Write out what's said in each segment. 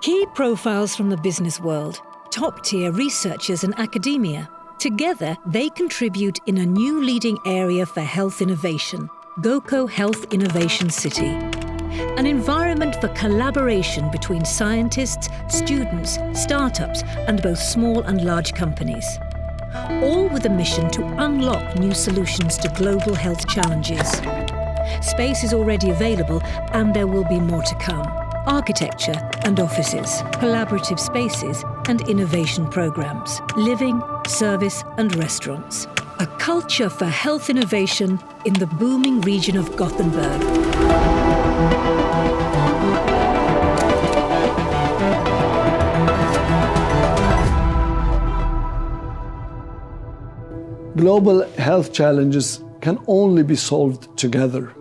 Key profiles from the business world, top-tier researchers and academia. Together, they contribute in a new leading area for health innovation, GoCo Health Innovation City. An environment for collaboration between scientists, students, startups, and both small and large companies. All with a mission to unlock new solutions to global health challenges. Space is already available, and there will be more to come. Architecture and offices, collaborative spaces and innovation programs, living, service and restaurants. A culture for health innovation in the booming region of Gothenburg. Global health challenges can only be solved together.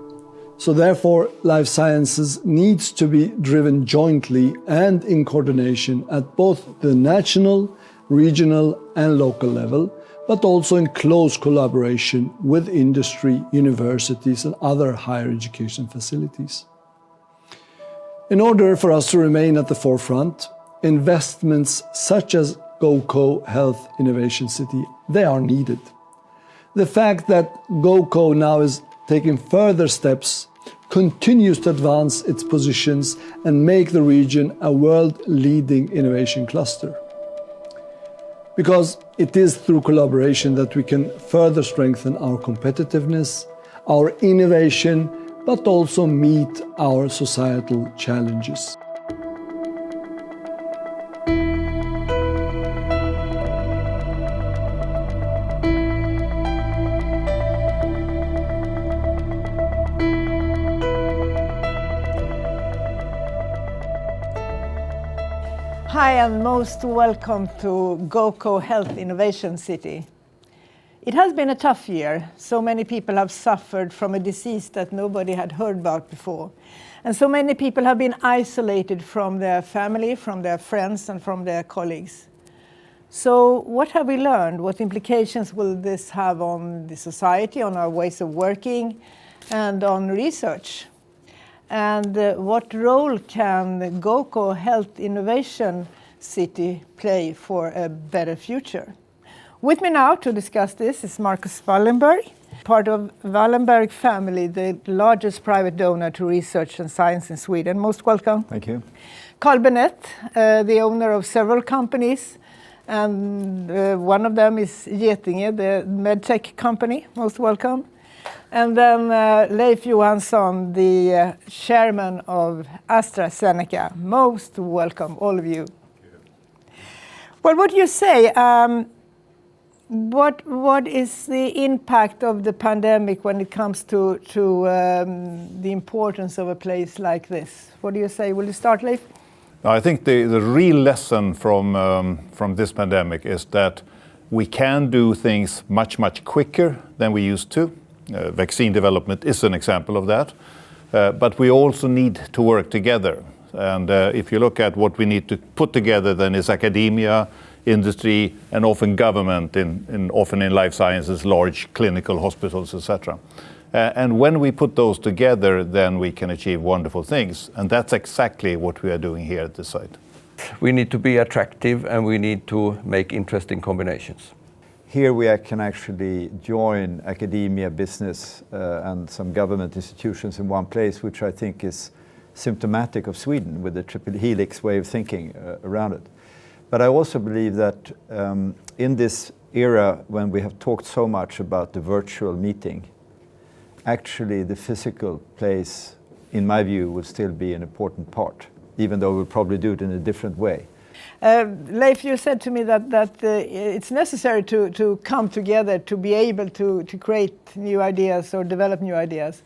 So therefore, life sciences needs to be driven jointly and in coordination at both the national, regional and local level, but also in close collaboration with industry, universities and other higher education facilities. In order for us to remain at the forefront, investments such as GoCo Health Innovation City, they are needed. The fact that GoCo now is taking further steps continues to advance its positions and make the region a world-leading innovation cluster. Because it is through collaboration that we can further strengthen our competitiveness, our innovation, but also meet our societal challenges. Hi and most welcome to GoCo Health Innovation City. It has been a tough year. So many people have suffered from a disease that nobody had heard about before. And so many people have been isolated from their family, from their friends and from their colleagues. So what have we learned? What implications will this have on the society, on our ways of working and on research? And what role can GoCo Health Innovation City play for a better future? With me now to discuss this is Marcus Wallenberg, part of Wallenberg family, the largest private donor to research and science in Sweden. Most welcome. Thank you. Carl Bennett, the owner of several companies, and one of them is Getinge, the medtech company. Most welcome. And then Leif Johansson, the chairman of AstraZeneca. Most welcome, all of you. Well, what do you say? What is the impact of the pandemic when it comes to the importance of a place like this? What do you say? Will you start, Leif? I think the real lesson from this pandemic is that we can do things much quicker than we used to. Vaccine development is an example of that. But we also need to work together. And if you look at what we need to put together, then is academia, industry, and often government, often in life sciences, large clinical hospitals, etc. And when we put those together, then we can achieve wonderful things. And that's exactly what we are doing here at this site. We need to be attractive and we need to make interesting combinations. Here we can actually join academia, business and some government institutions in one place, which I think is symptomatic of Sweden with the triple helix way of thinking around it. But I also believe that in this era when we have talked so much about the virtual meeting, actually the physical place, in my view, will still be an important part, even though we'll probably do it in a different way. Leif, you said to me that it's necessary to come together to be able to create new ideas or develop new ideas.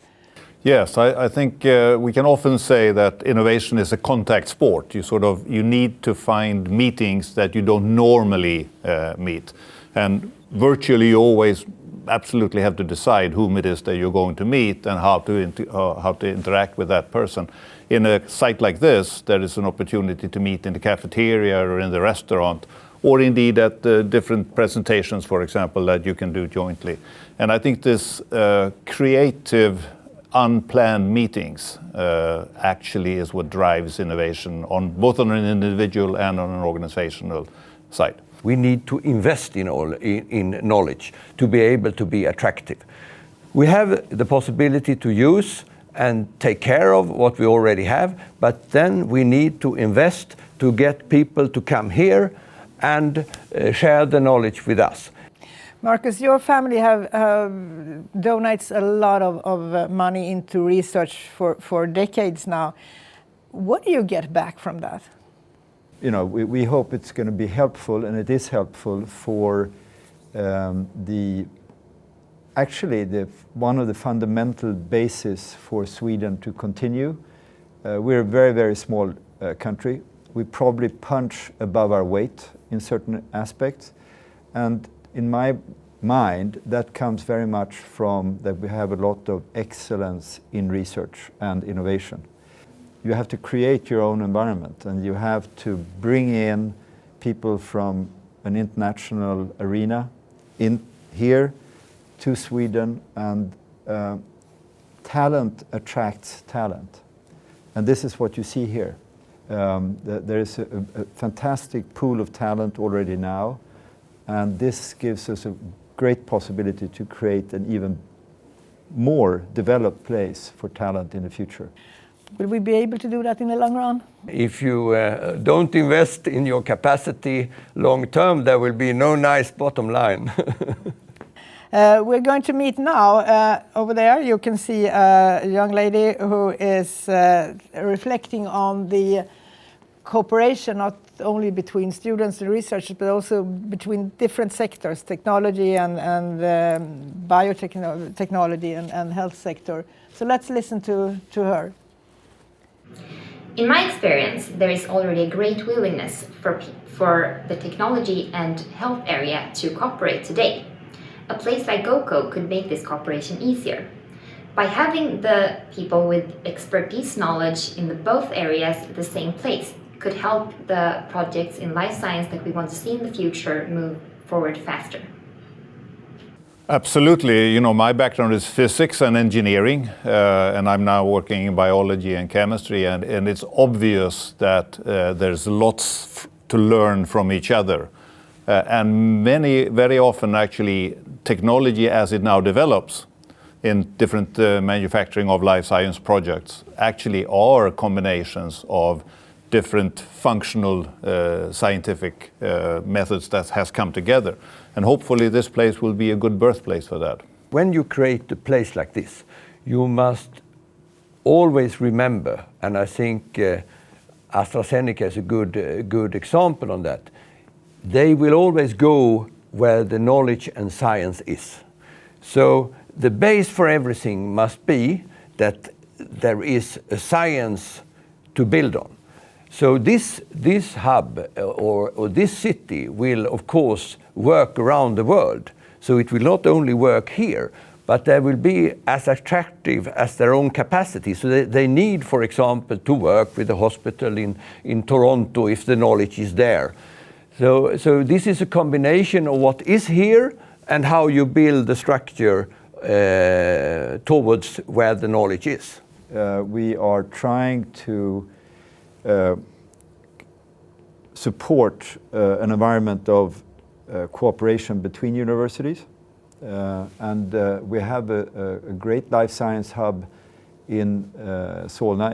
Yes, I think we can often say that innovation is a contact sport. You need to find meetings that you don't normally meet. And virtually you always absolutely have to decide whom it is that you're going to meet and how to interact with that person. In a site like this, there is an opportunity to meet in the cafeteria or in the restaurant, or indeed at different presentations, for example, that you can do jointly. And I think this creative unplanned meetings actually is what drives innovation on both on an individual and on an organizational side. We need to invest in knowledge to be able to be attractive. We have the possibility to use and take care of what we already have, but then we need to invest to get people to come here and share the knowledge with us. Marcus, your family donates a lot of money into research for decades now. What do you get back from that? You know, we hope it's going to be helpful, and it is helpful for one of the fundamental bases for Sweden to continue. We're a very, very small country. We probably punch above our weight in certain aspects, and in my mind, that comes very much from that we have a lot of excellence in research and innovation. You have to create your own environment, and you have to bring in people from an international arena in here to Sweden, and talent attracts talent. And this is what you see here. There is a fantastic pool of talent already now, and this gives us a great possibility to create an even more developed place for talent in the future. Will we be able to do that in the long run? If you don't invest in your capacity long term, there will be no nice bottom line. We're going to meet now. Over there you can see a young lady who is reflecting on the cooperation not only between students and researchers, but also between different sectors, technology and biotechnology and health sector. So let's listen to her. In my experience, there is already a great willingness for the technology and health area to cooperate today. A place like GoCo could make this cooperation easier. By having the people with expertise knowledge in both areas at the same place could help the projects in life science that we want to see in the future move forward faster. Absolutely. You know, my background is physics and engineering, and I'm now working in biology and chemistry, and it's obvious that there's lots to learn from each other. And very often actually technology as it now develops in different manufacturing of life science projects actually are combinations of different functional scientific methods that has come together. And hopefully this place will be a good birthplace for that. When you create a place like this, you must always remember, and I think AstraZeneca is a good example on that, they will always go where the knowledge and science is. So the base for everything must be that there is a science to build on. So this hub or this city will of course work around the world. So it will not only work here, but they will be as attractive as their own capacity. So they need, for example, to work with a hospital in Toronto if the knowledge is there. So this is a combination of what is here and how you build the structure towards where the knowledge is. We are trying to support an environment of cooperation between universities. And we have a great life science hub in Solna,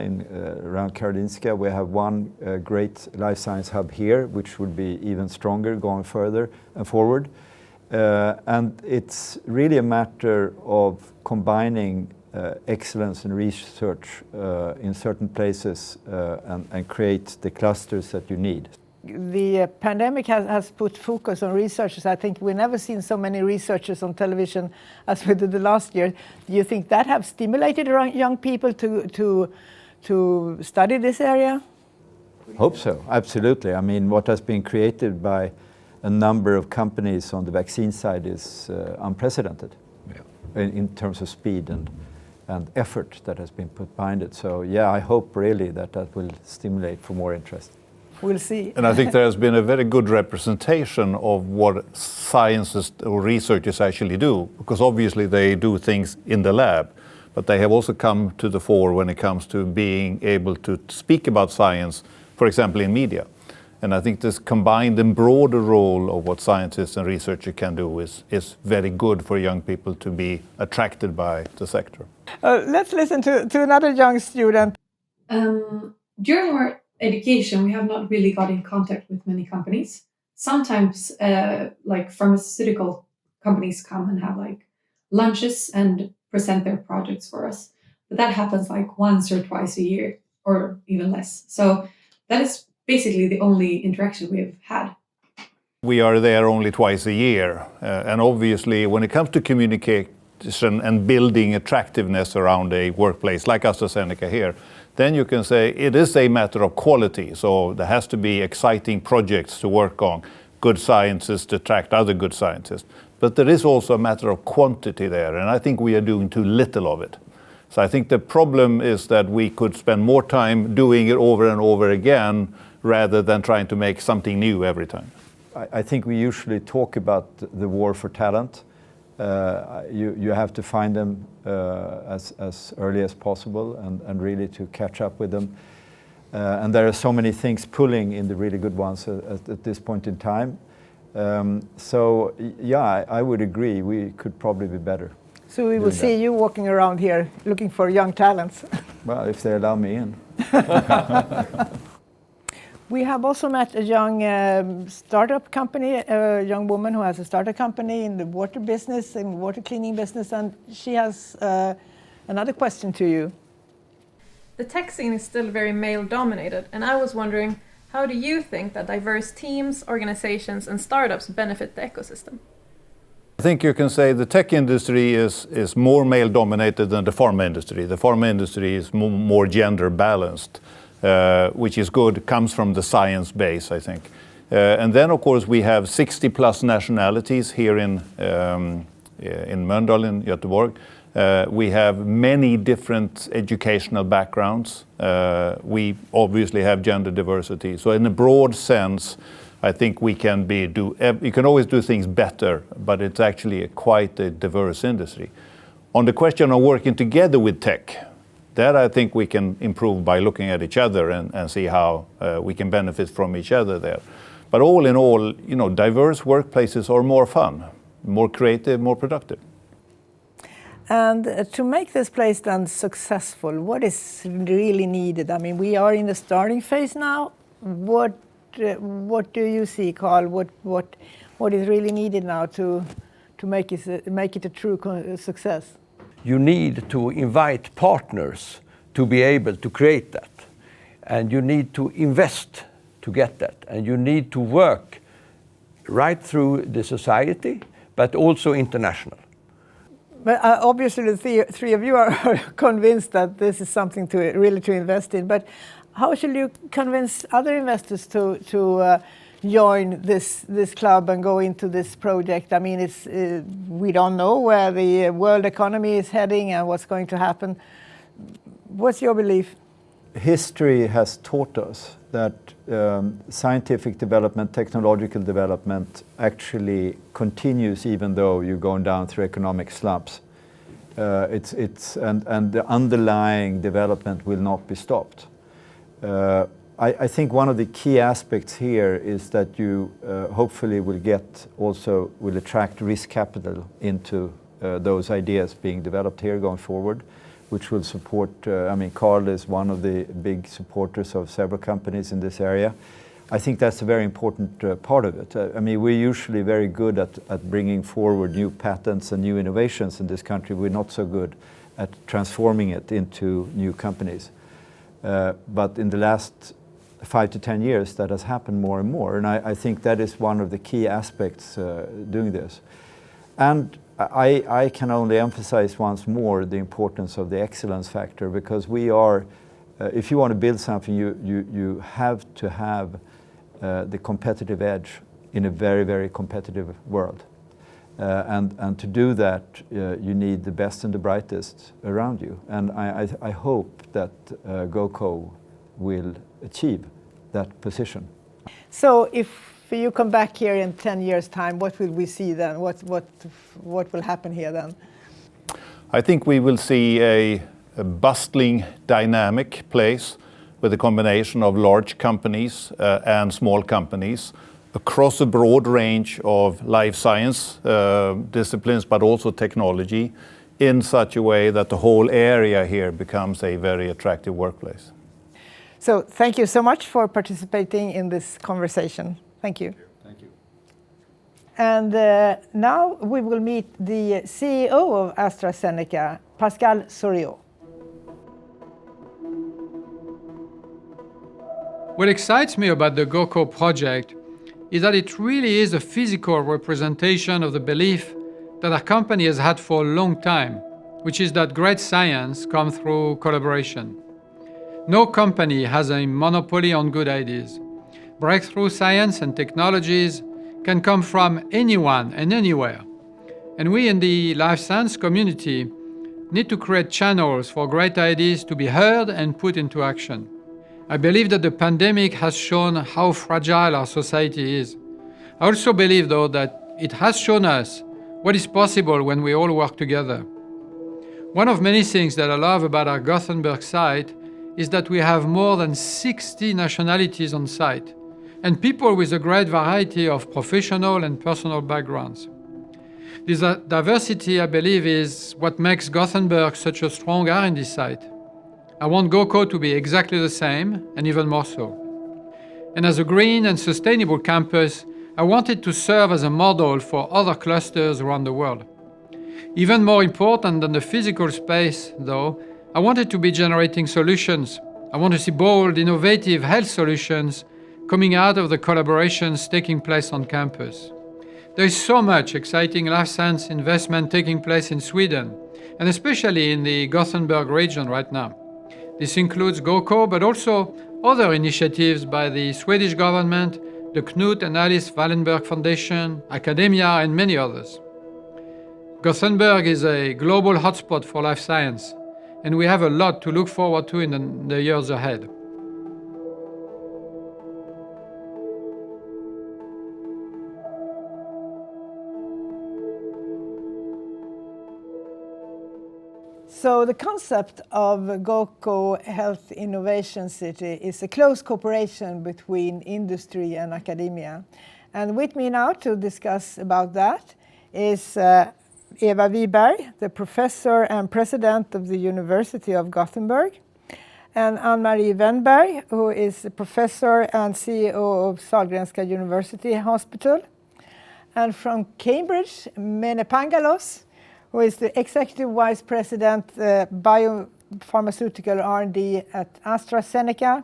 around Karolinska. We have one great life science hub here, which will be even stronger going further and forward. And it's really a matter of combining excellence in research in certain places and create the clusters that you need. The pandemic has put focus on researchers. I think we've never seen so many researchers on television as we did the last year. Do you think that have stimulated young people to study this area? Hope so, absolutely. I mean, what has been created by a number of companies on the vaccine side is unprecedented in terms of speed and effort that has been put behind it. So yeah, I hope really that will stimulate for more interest. We'll see. And I think there has been a very good representation of what scientists or researchers actually do, because obviously they do things in the lab, but they have also come to the fore when it comes to being able to speak about science, for example, in media. And I think this combined and broader role of what scientists and researchers can do is very good for young people to be attracted by the sector. Let's listen to another young student. During our education, we have not really got in contact with many companies. Sometimes like pharmaceutical companies come and have like lunches and present their projects for us. But that happens like once or twice a year or even less. So that is basically the only interaction we have had. We are there only twice a year. And obviously, when it comes to communication and building attractiveness around a workplace like AstraZeneca here, then you can say it is a matter of quality. So there has to be exciting projects to work on, good scientists to attract other good scientists. But there is also a matter of quantity there, and I think we are doing too little of it. So I think the problem is that we could spend more time doing it over and over again rather than trying to make something new every time. I think we usually talk about the war for talent. You have to find them as early as possible and really to catch up with them. And there are so many things pulling in the really good ones at this point in time. So yeah, I would agree. We could probably be better. So we will see you walking around here looking for young talents. Well, if they allow me in. We have also met a young startup company, a young woman who has a startup company in the water business, in water cleaning business, and she has another question to you. The tech scene is still very male-dominated, and I was wondering, how do you think that diverse teams, organizations, and startups benefit the ecosystem? I think you can say the tech industry is more male-dominated than the pharma industry. The pharma industry is more gender-balanced. Which is good, comes from the science base, I think. And then, of course, we have 60+ nationalities here in Mölndal, in Göteborg. We have many different educational backgrounds. We obviously have gender diversity. So in a broad sense, I think we can you can always do things better, but it's actually quite a diverse industry. On the question of working together with tech, that I think we can improve by looking at each other and see how we can benefit from each other there. But all in all, diverse workplaces are more fun, more creative, more productive. And to make this place then successful, what is really needed? I mean, we are in the starting phase now. What do you see, Carl? What is really needed now to make it a true success? You need to invite partners to be able to create that. And you need to invest to get that. And you need to work right through the society, but also international. But obviously the three of you are convinced that this is something to really invest in. But how should you convince other investors to join this club and go into this project? I mean, we don't know where the world economy is heading and what's going to happen. What's your belief? History has taught us that scientific development, technological development actually continues even though you're going down through economic slumps. And the underlying development will not be stopped. I think one of the key aspects here is that you hopefully will attract risk capital into those ideas being developed here going forward, which will support, Carl is one of the big supporters of several companies in this area. I think that's a very important part of it. We're usually very good at bringing forward new patents and new innovations in this country. We're not so good at transforming it into new companies. But in the last 5 to 10 years, that has happened more and more. And I think that is one of the key aspects doing this. And I can only emphasize once more the importance of the excellence factor, because we are, if you want to build something, you have to have the competitive edge in a very, very competitive world. And to do that, you need the best and the brightest around you. And I hope that GoCo will achieve that position. So if you come back here in 10 years' time, what will we see then? What will happen here then? I think we will see a bustling, dynamic place with a combination of large companies and small companies across a broad range of life science disciplines, but also technology, in such a way that the whole area here becomes a very attractive workplace. So thank you so much for participating in this conversation. Thank you. Thank you. And now we will meet the CEO of AstraZeneca, Pascal Soriot. What excites me about the GoCo project is that it really is a physical representation of the belief that our company has had for a long time, which is that great science comes through collaboration. No company has a monopoly on good ideas. Breakthrough science and technologies can come from anyone and anywhere. And we in the life science community need to create channels for great ideas to be heard and put into action. I believe that the pandemic has shown how fragile our society is. I also believe, though, that it has shown us what is possible when we all work together. One of many things that I love about our Gothenburg site is that we have more than 60 nationalities on site, and people with a great variety of professional and personal backgrounds. This diversity, I believe, is what makes Gothenburg such a strong R&D site. I want GoCo to be exactly the same, and even more so. And as a green and sustainable campus, I want it to serve as a model for other clusters around the world. Even more important than the physical space, though, I want it to be generating solutions. I want to see bold, innovative health solutions coming out of the collaborations taking place on campus. There is so much exciting life science investment taking place in Sweden, and especially in the Gothenburg region right now. This includes GoCo, but also other initiatives by the Swedish government, the Knut and Alice Wallenberg Foundation, academia, and many others. Gothenburg is a global hotspot for life science, and we have a lot to look forward to in the years ahead. So the concept of GoCo Health Innovation City is a close cooperation between industry and academia. And with me now to discuss about that is Eva Wiberg, the professor and president of the University of Gothenburg, and Ann-Marie Wennberg, who is a professor and CEO of Sahlgrenska University Hospital. And from Cambridge, Mene Pangalos, who is the Executive Vice President, Biopharmaceutical R&D at AstraZeneca.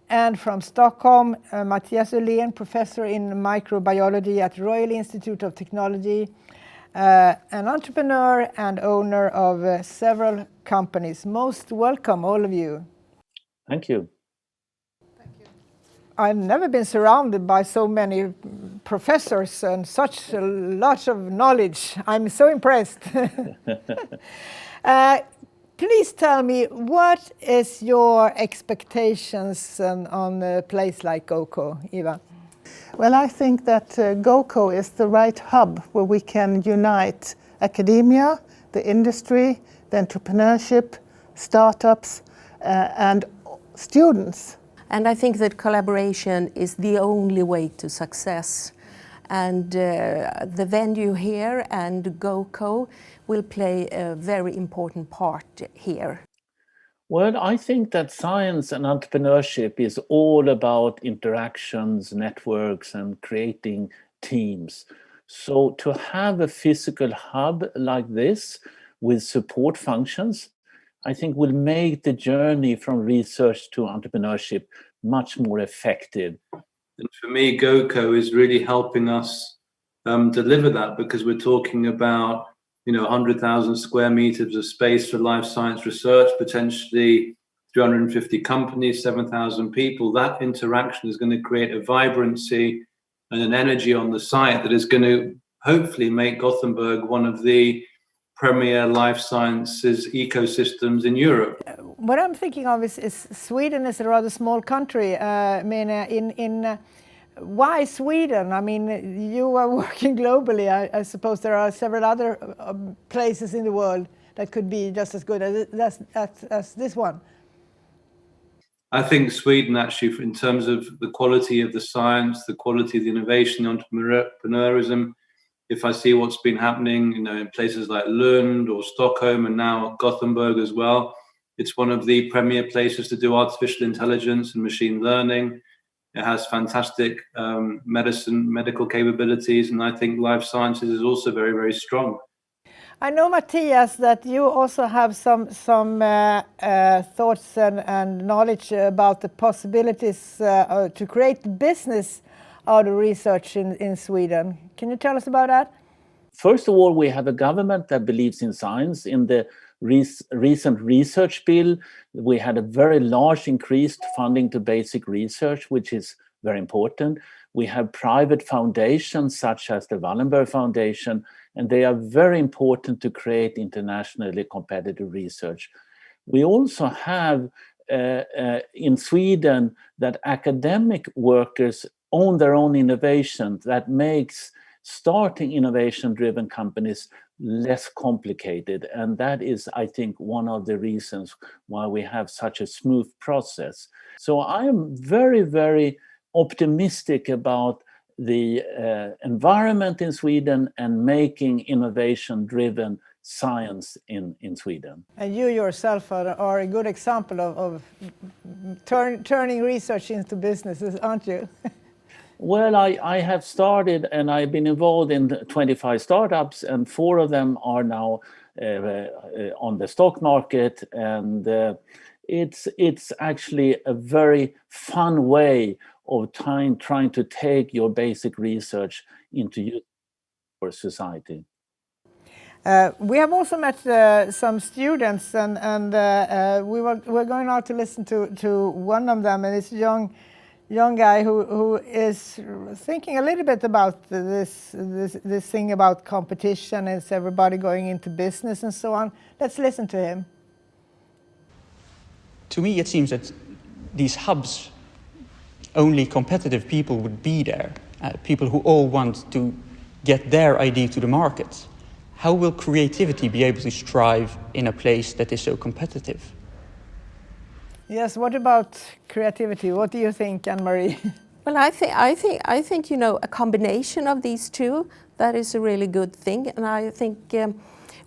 And from Stockholm, Mattias Ullén, Professor in Microbiology at Royal Institute of Technology, an entrepreneur and owner of several companies. Most welcome, all of you. Thank you. I've never been surrounded by so many professors and such a lot of knowledge. I'm so impressed. Please tell me, what is your expectations on a place like GoCo, Eva? Well, I think that GoCo is the right hub where we can unite academia, the industry, the entrepreneurship, startups, and students. And I think that collaboration is the only way to success. And the venue here and GoCo will play a very important part here. Well, I think that science and entrepreneurship is all about interactions, networks, and creating teams. So to have a physical hub like this with support functions, I think will make the journey from research to entrepreneurship much more effective. And for me, GoCo is really helping us deliver that, because we're talking about 100,000 square meters of space for life science research, potentially 350 companies, 7,000 people. That interaction is going to create a vibrancy and an energy on the site that is going to hopefully make Gothenburg one of the premier life sciences ecosystems in Europe. What I'm thinking of is Sweden is a rather small country. I mean, why Sweden? I mean, you are working globally. I suppose there are several other places in the world that could be just as good as this one? I think Sweden actually, in terms of the quality of the science, the quality of the innovation, entrepreneurism, if I see what's been happening, in places like Lund or Stockholm and now Gothenburg as well, it's one of the premier places to do artificial intelligence and machine learning. It has fantastic medical capabilities, and I think life sciences is also very, very strong. I know, Matthias, that you also have some thoughts and knowledge about the possibilities to create business out of research in Sweden. Can you tell us about that? First of all, we have a government that believes in science. In the recent research bill, we had a very large increased funding to basic research, which is very important. We have private foundations such as the Wallenberg Foundation, and they are very important to create internationally competitive research. We also have in Sweden that academic workers own their own innovation. That makes starting innovation-driven companies less complicated. And that is, I think, one of the reasons why we have such a smooth process. So I am very, very optimistic about the environment in Sweden and making innovation-driven science in Sweden. And you yourself are a good example of turning research into businesses, aren't you? Well, I have started and I've been involved in 25 startups, and 4 of them are now on the stock market. And it's actually a very fun way of trying to take your basic research into use for society. We have also met some students, and we're going now to listen to one of them, and it's a young guy who is thinking a little bit about this thing about competition. Is everybody going into business and so on? Let's listen to him. To me, it seems that these hubs, only competitive people would be there, people who all want to get their idea to the market. How will creativity be able to strive in a place that is so competitive? Yes, what about creativity? What do you think, Anne-Marie? Well, I think a combination of these two, that is a really good thing. And I think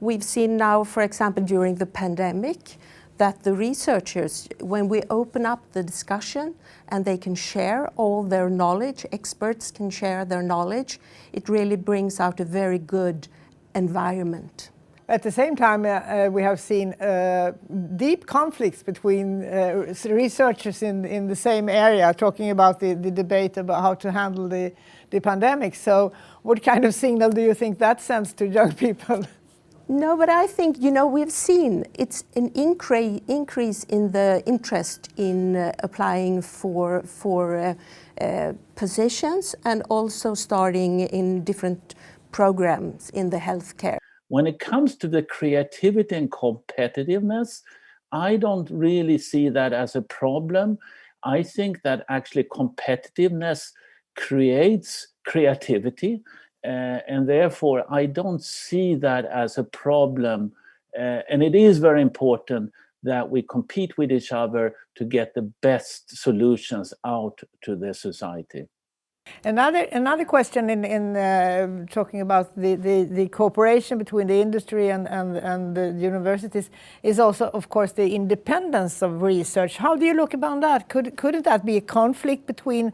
we've seen now, for example, during the pandemic, that the researchers, when we open up the discussion and they can share all their knowledge, experts can share their knowledge, it really brings out a very good environment. At the same time, we have seen deep conflicts between researchers in the same area, talking about the debate about how to handle the pandemic. So what kind of signal do you think that sends to young people? No, but I think, we've seen it's an increase in the interest in applying for positions and also starting in different programs in the healthcare. When it comes to the creativity and competitiveness, I don't really see that as a problem. I think that actually competitiveness creates creativity. And therefore, I don't see that as a problem. And it is very important that we compete with each other to get the best solutions out to the society. Another question in talking about the cooperation between the industry and the universities is also, of course, the independence of research. How do you look upon that? Couldn't that be a conflict between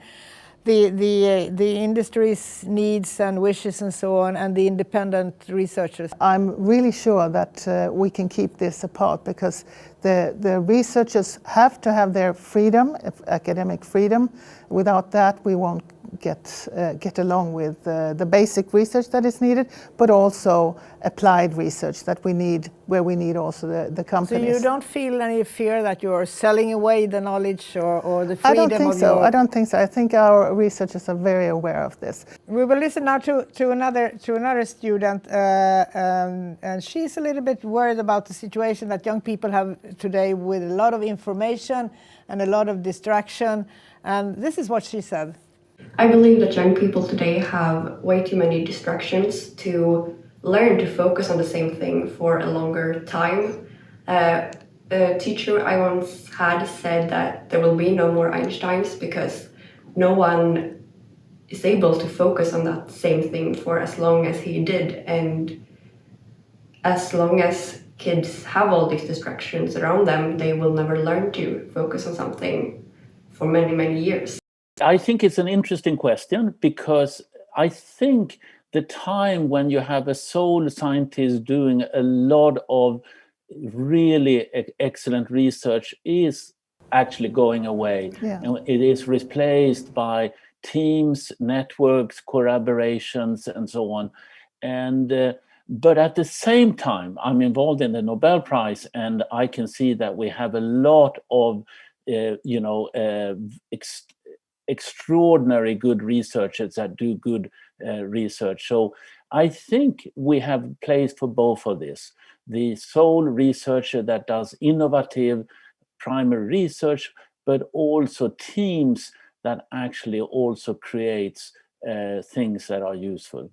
the industry's needs and wishes and so on, and the independent researchers? I'm really sure that we can keep this apart, because the researchers have to have their freedom, academic freedom. Without that, we won't get along with the basic research that is needed, but also applied research that we need, where we need also the companies. So you don't feel any fear that you're selling away the knowledge or the freedom? I don't think so. I don't think so. I think our researchers are very aware of this. We will listen now to another student, and she's a little bit worried about the situation that young people have today, with a lot of information and a lot of distraction. And this is what she said. I believe that young people today have way too many distractions to learn to focus on the same thing for a longer time. A teacher I once had said that there will be no more Einsteins because no one is able to focus on that same thing for as long as he did. And as long as kids have all these distractions around them, they will never learn to focus on something for many, many years. I think it's an interesting question because I think the time when you have a sole scientist doing a lot of really excellent research is actually going away. Yeah. And it is replaced by teams, networks, collaborations, and so on. And but at the same time, I'm involved in the Nobel Prize, and I can see that we have a lot of extraordinary good researchers that do good research. So I think we have place for both of this. The sole researcher that does innovative primary research, but also teams that actually also creates things that are useful.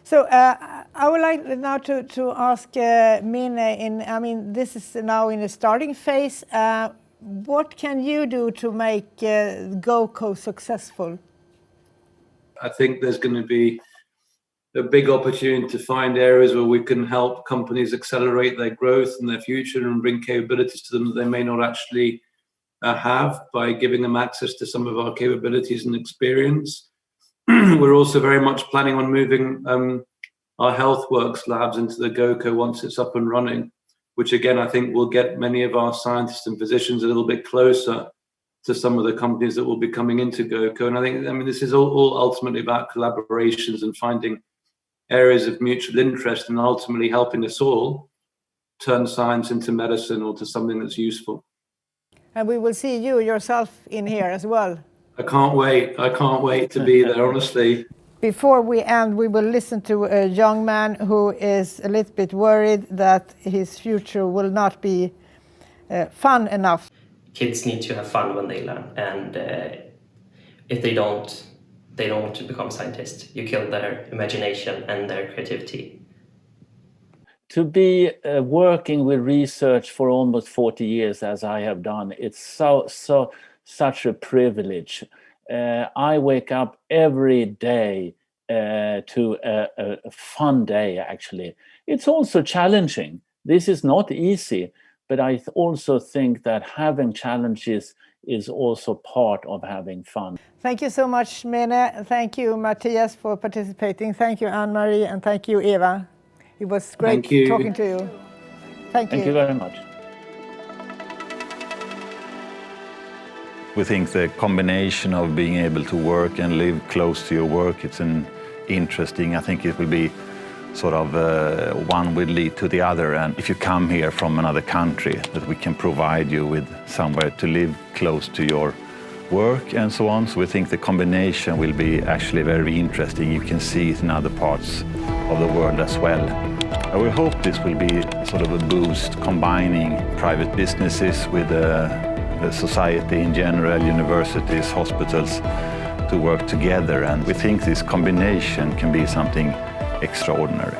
So I would like now to ask Mine, this is now in a starting phase. What can you do to make GoCo successful? I think there's going to be a big opportunity to find areas where we can help companies accelerate their growth and their future and bring capabilities to them that they may not actually have by giving them access to some of our capabilities and experience. We're also very much planning on moving our HealthWorks labs into the GoCo once it's up and running, which again, I think will get many of our scientists and physicians a little bit closer to some of the companies that will be coming into GoCo. And I think, this is all ultimately about collaborations and finding areas of mutual interest and ultimately helping us all turn science into medicine or to something that's useful. And we will see you yourself in here as well. I can't wait to be there, honestly. Before we end, we will listen to a young man who is a little bit worried that his future will not be fun enough. Kids need to have fun when they learn, and if they don't want to become scientists. You kill their imagination and their creativity. To be working with research for almost 40 years, as I have done, it's such a privilege. I wake up every day to a fun day, actually. It's also challenging. This is not easy, but I also think that having challenges is also part of having fun. Thank you so much, Mine. Thank you, Matthias, for participating. Thank you, Anne-Marie, and thank you, Eva. It was great talking to you. Thank you. Thank you very much. We think the combination of being able to work and live close to your work, it's interesting. I think it will be sort of one will lead to the other. And if you come here from another country, that we can provide you with somewhere to live close to your work and so on. So we think the combination will be actually very interesting. You can see it in other parts of the world as well. And we hope this will be sort of a boost, combining private businesses with the society in general, universities, hospitals, to work together. And we think this combination can be something extraordinary.